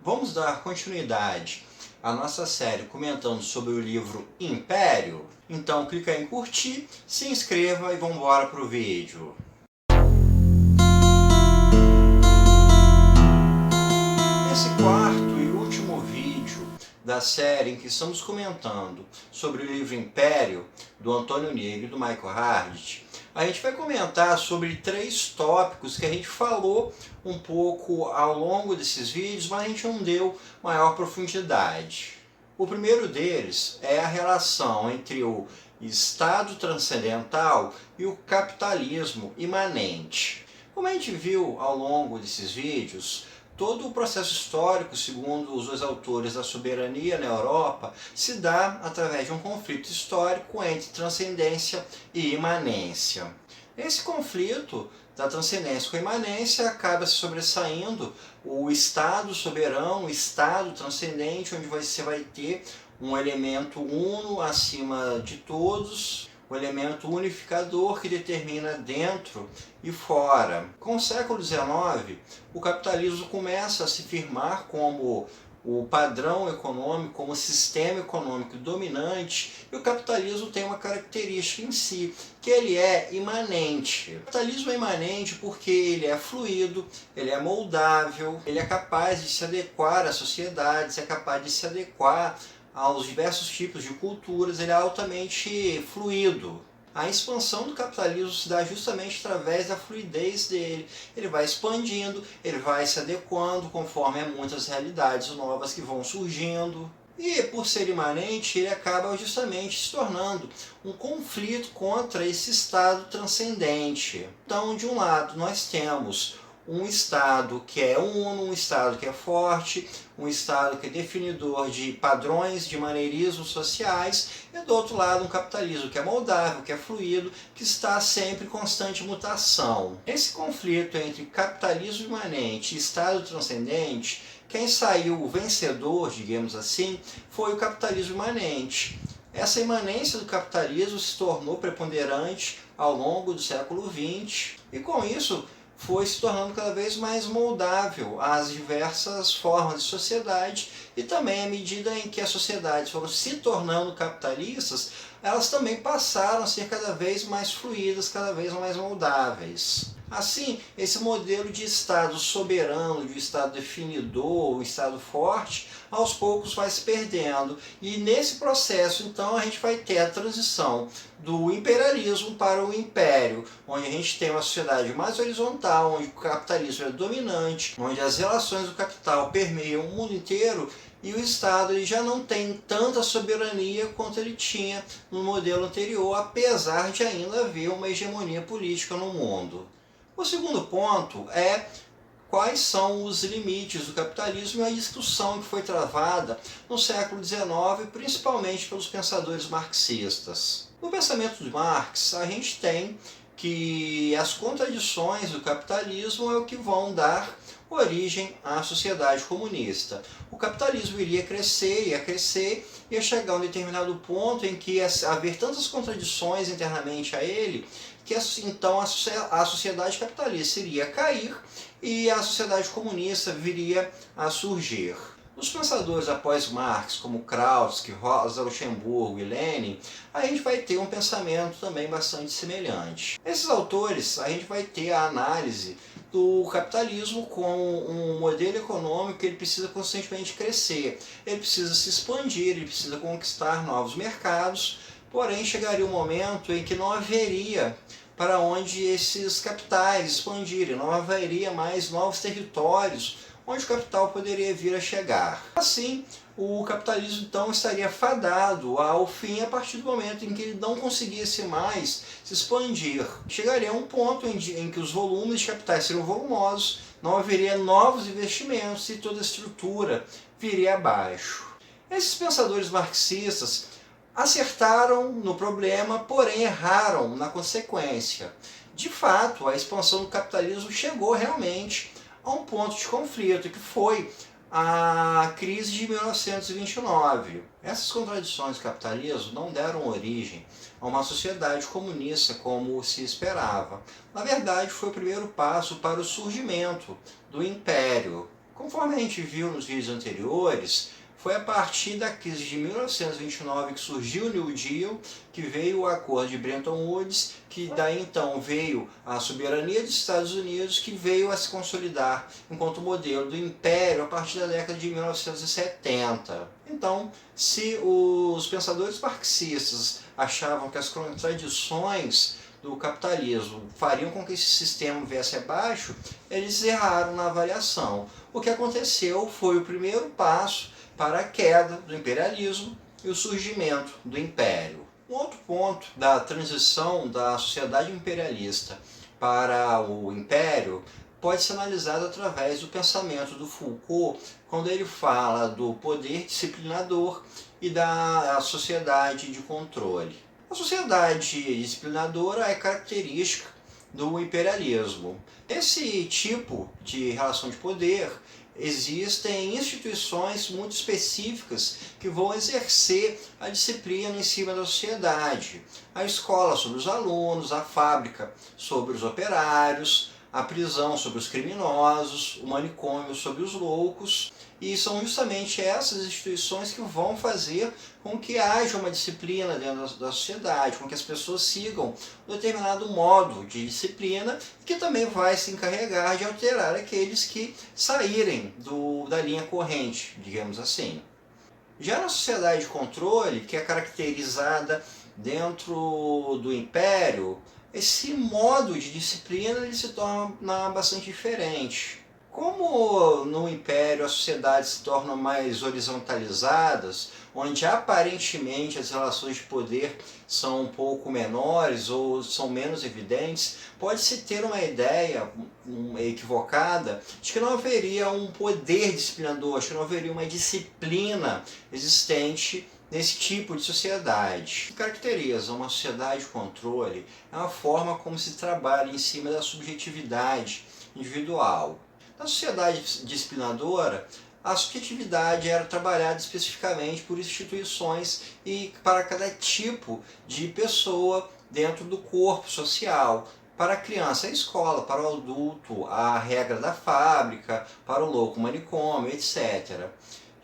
Vamos dar continuidade à nossa série comentando sobre o livro Império? Então clica em curtir, se inscreva e vamos embora para o vídeo. Nesse quarto e último vídeo da série em que estamos comentando sobre o livro Império, do Antônio Negri e do Michael Hardt, a gente vai comentar sobre 3 tópicos que a gente falou um pouco ao longo desses vídeos, mas a gente não deu maior profundidade. O primeiro deles é a relação entre o Estado transcendental e o capitalismo imanente. Como a gente viu ao longo desses vídeos, todo o processo histórico, segundo os dois autores da soberania na Europa, se dá através de um conflito histórico entre transcendência e imanência. Esse conflito da transcendência com a imanência acaba se sobressaindo o Estado soberano, o Estado transcendente, onde você vai ter um elemento uno acima de todos, o elemento unificador que determina dentro e fora. Com o século XIX, o capitalismo começa a se firmar como o padrão econômico, como sistema econômico dominante, e o capitalismo tem uma característica em si, que ele é imanente. O capitalismo é imanente porque ele é fluido, ele é moldável, ele é capaz de se adequar às sociedades, é capaz de se adequar aos diversos tipos de culturas, ele é altamente fluido. A expansão do capitalismo se dá justamente através da fluidez dele. Ele vai expandindo, ele vai se adequando conforme muitas realidades novas que vão surgindo. E por ser imanente, ele acaba justamente se tornando um conflito contra esse estado transcendente. Então, de um lado, nós temos um Estado que é uno, um Estado que é forte, um Estado que é definidor de padrões, de maneirismos sociais, e do outro lado um capitalismo que é moldável, que é fluido, que está sempre em constante mutação. Esse conflito entre capitalismo imanente e Estado transcendente, quem saiu vencedor, digamos assim, foi o capitalismo imanente. Essa imanência do capitalismo se tornou preponderante ao longo do século XX, e com isso foi se tornando cada vez mais moldável às diversas formas de sociedade, e também à medida em que as sociedades foram se tornando capitalistas, elas também passaram a ser cada vez mais fluídas, cada vez mais moldáveis. Assim, esse modelo de Estado soberano, de Estado definidor, um Estado forte, aos poucos vai se perdendo. E nesse processo, então, a gente vai ter a transição do imperialismo para o império, onde a gente tem uma sociedade mais horizontal, onde o capitalismo é dominante, onde as relações do capital permeiam o mundo inteiro, e o Estado ele já não tem tanta soberania quanto ele tinha no modelo anterior, apesar de ainda haver uma hegemonia política no mundo. O segundo ponto é quais são os limites do capitalismo e a discussão que foi travada no século XIX, principalmente pelos pensadores marxistas. No pensamento de Marx, a gente tem que as contradições do capitalismo é o que vão dar origem à sociedade comunista. O capitalismo iria crescer, ia chegar a um determinado ponto em que ia haver tantas contradições internamente a ele, que então a sociedade capitalista iria cair e a sociedade comunista viria a surgir. Os pensadores após Marx, como Kautsky, Rosa Luxemburgo e Lenin, a gente vai ter um pensamento também bastante semelhante. Esses autores, a gente vai ter a análise do capitalismo como um modelo econômico que ele precisa constantemente crescer, ele precisa se expandir, ele precisa conquistar novos mercados, porém chegaria um momento em que não haveria para onde esses capitais expandirem, não haveria mais novos territórios onde o capital poderia vir a chegar. Assim, o capitalismo então estaria fadado ao fim a partir do momento em que ele não conseguisse mais se expandir. Chegaria a um ponto em que os volumes de capitais seriam volumosos, não haveria novos investimentos e toda a estrutura viria abaixo. Esses pensadores marxistas acertaram no problema, porém erraram na consequência. De fato, a expansão do capitalismo chegou realmente a um ponto de conflito, que foi a crise de 1929. Essas contradições do capitalismo não deram origem a uma sociedade comunista como se esperava. Na verdade, foi o primeiro passo para o surgimento do império. Conforme a gente viu nos vídeos anteriores, foi a partir da crise de 1929 que surgiu o New Deal, que veio o acordo de Bretton Woods, que daí então veio a soberania dos Estados Unidos, que veio a se consolidar enquanto modelo do império a partir da década de 1970. Então, se os pensadores marxistas achavam que as contradições do capitalismo fariam com que esse sistema viesse abaixo, eles erraram na avaliação. O que aconteceu foi o primeiro passo para a queda do imperialismo e o surgimento do império. Um outro ponto da transição da sociedade imperialista para o império pode ser analisado através do pensamento do Foucault, quando ele fala do poder disciplinador e da sociedade de controle. A sociedade disciplinadora é característica do imperialismo. Esse tipo de relação de poder existem instituições muito específicas que vão exercer a disciplina em cima da sociedade. A escola sobre os alunos, a fábrica sobre os operários, a prisão sobre os criminosos, o manicômio sobre os loucos, e são justamente essas instituições que vão fazer com que haja uma disciplina dentro da sociedade, com que as pessoas sigam um determinado modo de disciplina, que também vai se encarregar de alterar aqueles que saírem da linha corrente, digamos assim. Já na sociedade de controle, que é caracterizada dentro do império, esse modo de disciplina ele se torna bastante diferente. Como no Império as sociedades se tornam mais horizontalizadas, onde aparentemente as relações de poder são um pouco menores ou são menos evidentes, pode-se ter uma ideia equivocada de que não haveria um poder disciplinador, de que não haveria uma disciplina existente nesse tipo de sociedade. O que caracteriza uma sociedade de controle é a forma como se trabalha em cima da subjetividade individual. Na sociedade disciplinadora, a subjetividade era trabalhada especificamente por instituições e para cada tipo de pessoa dentro do corpo social. Para a criança, a escola; para o adulto, a regra da fábrica; para o louco, o manicômio, etc.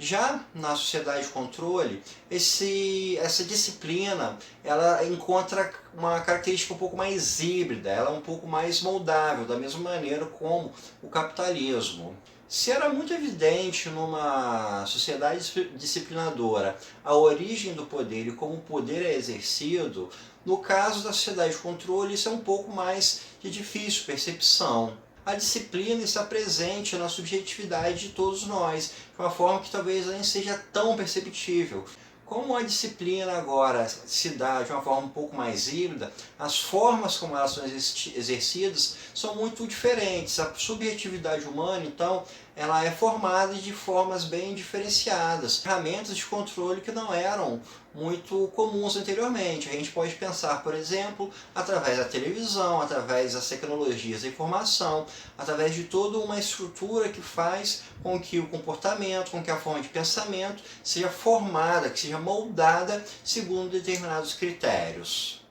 Já na sociedade de controle, essa disciplina ela encontra uma característica um pouco mais híbrida, ela é um pouco mais moldável, da mesma maneira como o capitalismo. Se era muito evidente numa sociedade disciplinadora a origem do poder e como o poder é exercido, no caso da sociedade de controle isso é um pouco mais de difícil percepção. A disciplina está presente na subjetividade de todos nós, de uma forma que talvez nem seja tão perceptível. Como a disciplina agora se dá de uma forma um pouco mais híbrida, as formas como elas são exercidas são muito diferentes. A subjetividade humana, então, ela é formada de formas bem diferenciadas. Ferramentas de controle que não eram muito comuns anteriormente. A gente pode pensar, por exemplo, através da televisão, através das tecnologias da informação, através de toda uma estrutura que faz com que o comportamento, com que a forma de pensamento seja formada, que seja moldada segundo determinados critérios.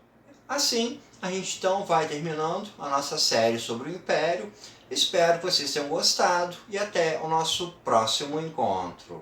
Assim, a gente então vai terminando a nossa série sobre o Império. Espero que vocês tenham gostado e até o nosso próximo encontro.